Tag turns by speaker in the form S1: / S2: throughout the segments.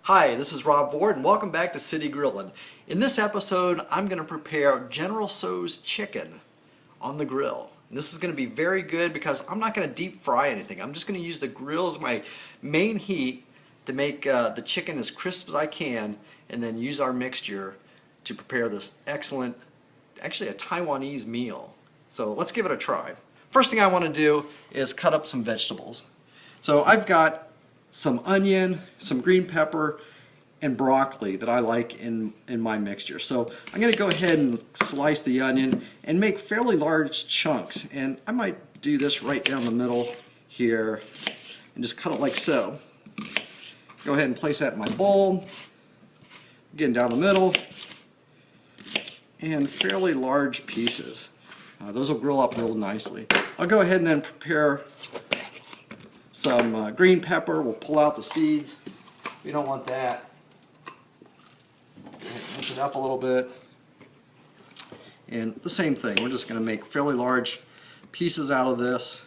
S1: Hi, this is Rob Ford and welcome back to City Grillin'. In this episode, I'm going to prepare General Tso's chicken on the grill. And this is going to be very good because I'm not going to deep fry anything. I'm just going to use the grill as my main heat to make the chicken as crisp as I can, and then use our mixture to prepare this excellent, actually a Taiwanese meal. So let's give it a try. First thing I want to do is cut up some vegetables. So I've got some onion, some green pepper, and broccoli that I like in my mixture. So I'm going to go ahead and slice the onion and make fairly large chunks. And I might do this right down the middle here and just cut it like so. Go ahead and place that in my bowl. Again, down the middle. And fairly large pieces. Those will grill up real nicely. I'll go ahead and then prepare some green pepper. We'll pull out the seeds. We don't want that. Mix it up a little bit. And the same thing, we're just going to make fairly large pieces out of this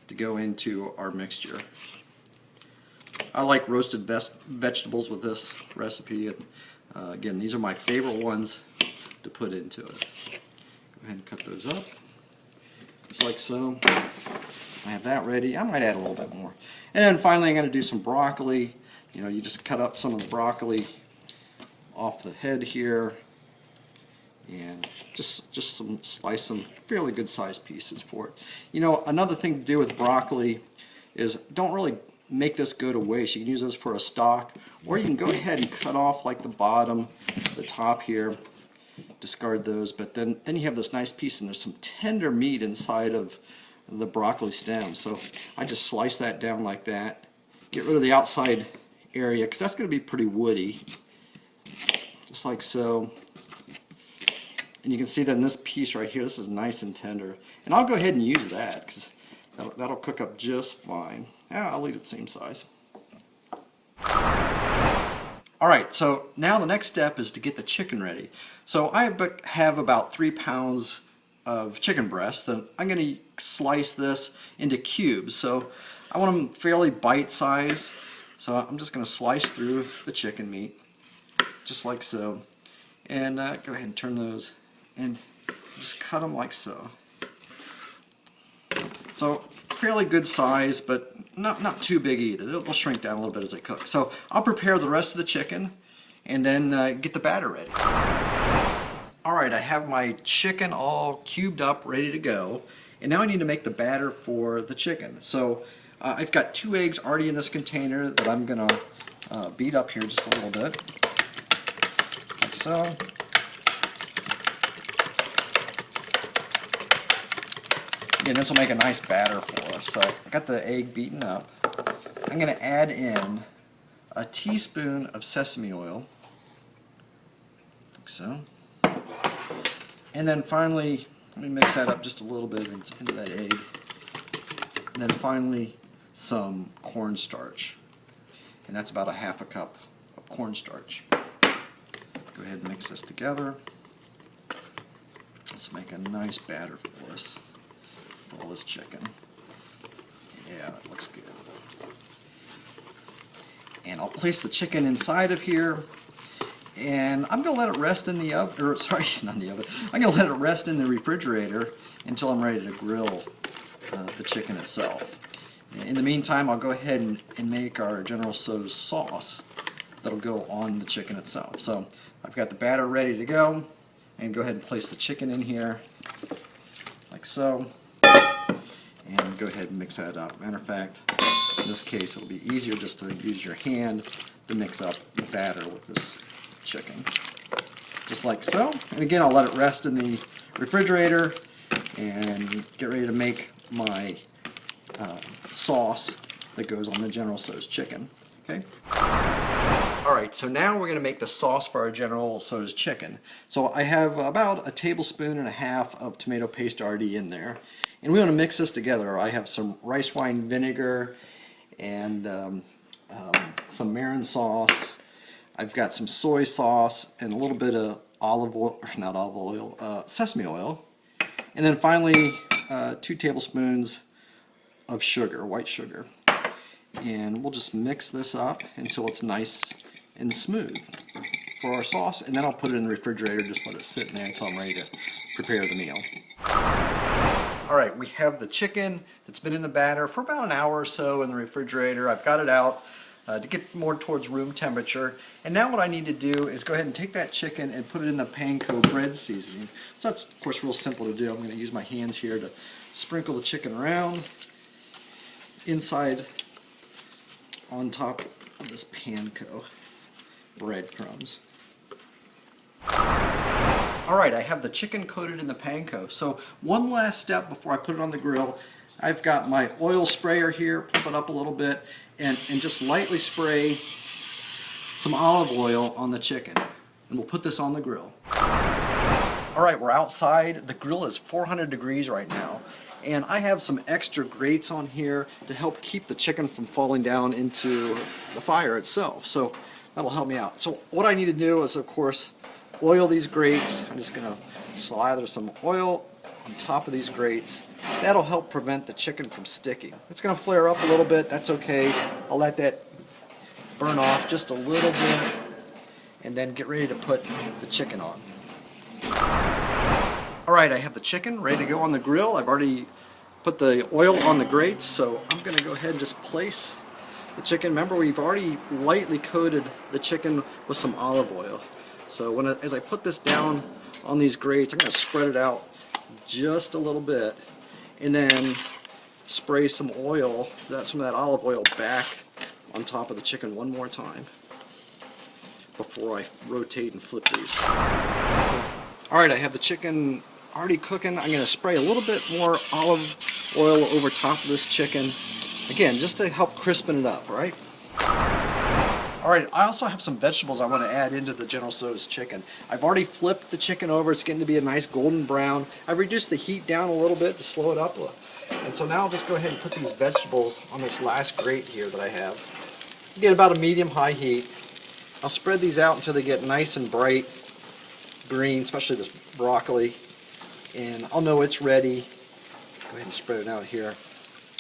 S1: to go into our mixture. I like roasted vegetables with this recipe. And, again, these are my favorite ones to put into it. Go ahead and cut those up, just like so. I have that ready. I might add a little bit more. And then finally I'm going to do some broccoli. You know, you just cut up some of the broccoli off the head here and just slice some fairly good sized pieces for it. You know, another thing to do with broccoli is don't really make this go to waste. You can use this for a stock, or you can go ahead and cut off like the bottom, the top here, discard those, but then you have this nice piece and there's some tender meat inside of the broccoli stem. So I just slice that down like that, get rid of the outside area because that's going to be pretty woody, just like so. And you can see that in this piece right here, this is nice and tender, and I'll go ahead and use that because that'll cook up just fine. Yeah, I'll leave it the same size. Alright, so now the next step is to get the chicken ready. So I have about 3 pounds of chicken breast, and I'm going to slice this into cubes. So I want them fairly bite-sized. So I'm just going to slice through the chicken meat, just like so. And go ahead and turn those and just cut them like so. So fairly good size, but not too big either. They'll shrink down a little bit as they cook. So I'll prepare the rest of the chicken and then get the batter ready. Alright, I have my chicken all cubed up, ready to go. And now I need to make the batter for the chicken. So I've got 2 eggs already in this container that I'm going to beat up here just a little bit. Like so. Again, this will make a nice batter for us. So I got the egg beaten up. I'm going to add in a teaspoon of sesame oil, like so. And then finally, let me mix that up just a little bit into that egg. And then finally, some cornstarch. And that's about a ½ cup of cornstarch. Go ahead and mix this together. Let's make a nice batter for us. All this chicken. Yeah, that looks good. And I'll place the chicken inside of here, and I'm going to let it rest in the oven, or sorry, not in the oven. I'm going to let it rest in the refrigerator until I'm ready to grill the chicken itself. In the meantime, I'll go ahead and make our General Tso's sauce that'll go on the chicken itself. So I've got the batter ready to go, and go ahead and place the chicken in here, like so. And go ahead and mix that up. Matter of fact, in this case, it'll be easier just to use your hand to mix up the batter with this chicken. Just like so. And again, I'll let it rest in the refrigerator and get ready to make my sauce that goes on the General Tso's chicken. Okay? Alright, so now we're going to make the sauce for our General Tso's chicken. So I have about 1.5 tablespoons of tomato paste already in there. And we want to mix this together. I have some rice wine vinegar and some marin sauce. I've got some soy sauce and a little bit of sesame oil. And then finally 2 tablespoons of sugar, white sugar. And we'll just mix this up until it's nice and smooth for our sauce, and then I'll put it in the refrigerator, just let it sit in there until I'm ready to prepare the meal. Alright, we have the chicken that's been in the batter for about an hour or so in the refrigerator. I've got it out to get more towards room temperature. And now what I need to do is go ahead and take that chicken and put it in the Panko Bread seasoning. So that's, of course, real simple to do. I'm going to use my hands here to sprinkle the chicken around inside on top of this Panko bread crumbs. Alright, I have the chicken coated in the panko. So one last step before I put it on the grill. I've got my oil sprayer here, pump it up a little bit, and just lightly spray some olive oil on the chicken. And we'll put this on the grill. Alright, we're outside. The grill is 400 degrees right now. And I have some extra grates on here to help keep the chicken from falling down into the fire itself. So that'll help me out. So what I need to do is, of course, oil these grates. I'm just going to slather some oil on top of these grates. That'll help prevent the chicken from sticking. It's going to flare up a little bit. That's okay. I'll let that burn off just a little bit and then get ready to put the chicken on. Alright, I have the chicken ready to go on the grill. I've already put the oil on the grates, so I'm going to go ahead and just place the chicken. Remember, we've already lightly coated the chicken with some olive oil. So as I put this down on these grates, I'm going to spread it out just a little bit and then spray some oil, some of that olive oil, back on top of the chicken one more time before I rotate and flip these. Alright, I have the chicken already cooking. I'm going to spray a little bit more olive oil over top of this chicken. Again, just to help crispen it up, right? Alright, I also have some vegetables I want to add into the General Tso's chicken. I've already flipped the chicken over. It's getting to be a nice golden brown. I've reduced the heat down a little bit to slow it up. And so now I'll just go ahead and put these vegetables on this last grate here that I have. Get about a medium-high heat. I'll spread these out until they get nice and bright green, especially this broccoli. And I'll know it's ready. Go ahead and spread it out here.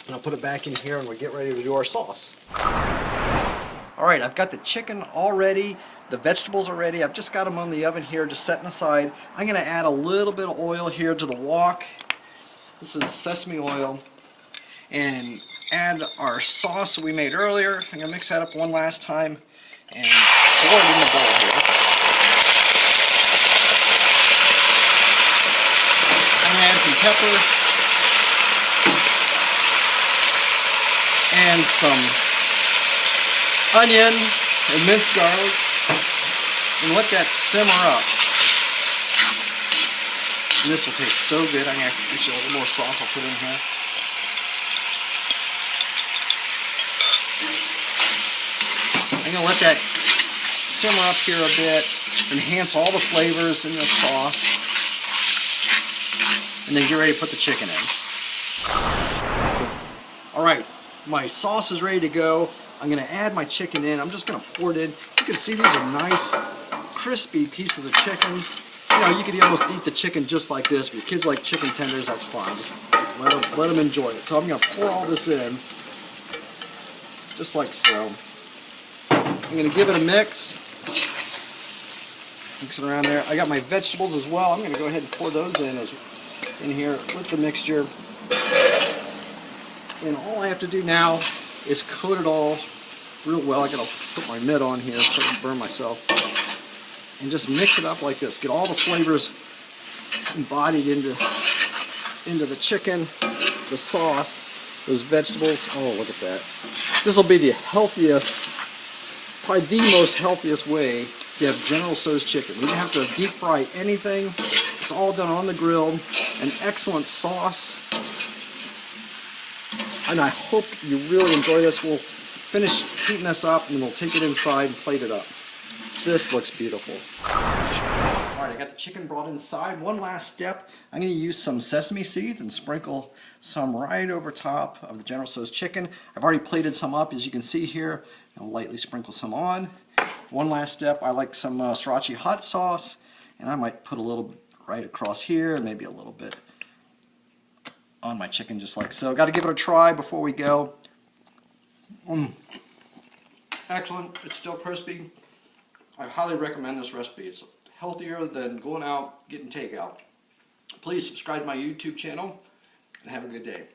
S1: And I'll put it back in here and we'll get ready to do our sauce. Alright, I've got the chicken all ready, the vegetables are ready, I've just got them on the oven here, just setting aside. I'm going to add a little bit of oil here to the wok. This is sesame oil. And add our sauce that we made earlier. I'm going to mix that up one last time and pour it in the bowl here. I'm going to add some pepper and some onion and minced garlic, and let that simmer up. And this will taste so good. I'm going to actually a little more sauce I'll put in here. I'm going to let that simmer up here a bit, enhance all the flavors in the sauce, and then get ready to put the chicken in. Alright, my sauce is ready to go. I'm going to add my chicken in. I'm just going to pour it in. You can see these are nice, crispy pieces of chicken. You know, you could almost eat the chicken just like this. If your kids like chicken tenders, that's fine. Just let them enjoy it. So I'm going to pour all this in, just like so. I'm going to give it a mix. Mix it around there. I got my vegetables as well. I'm going to go ahead and pour those in here with the mixture. And all I have to do now is coat it all real well. I gotta put my mitt on here so I don't burn myself. And just mix it up like this. Get all the flavors embodied into the chicken, the sauce, those vegetables. Oh, look at that. This will be the healthiest, probably the most healthiest way to have General Tso's chicken. We don't have to deep fry anything. It's all done on the grill. An excellent sauce. And I hope you really enjoy this. We'll finish heating this up and we'll take it inside and plate it up. This looks beautiful. Alright, I got the chicken brought inside. One last step. I'm going to use some sesame seeds and sprinkle some right over top of the General Tso's chicken. I've already plated some up, as you can see here. I'll lightly sprinkle some on. One last step. I like some sriracha hot sauce, and I might put a little right across here and maybe a little bit on my chicken just like so. Got to give it a try before we go. Excellent. It's still crispy. I highly recommend this recipe. It's healthier than going out getting takeout. Please subscribe to my YouTube channel and have a good day.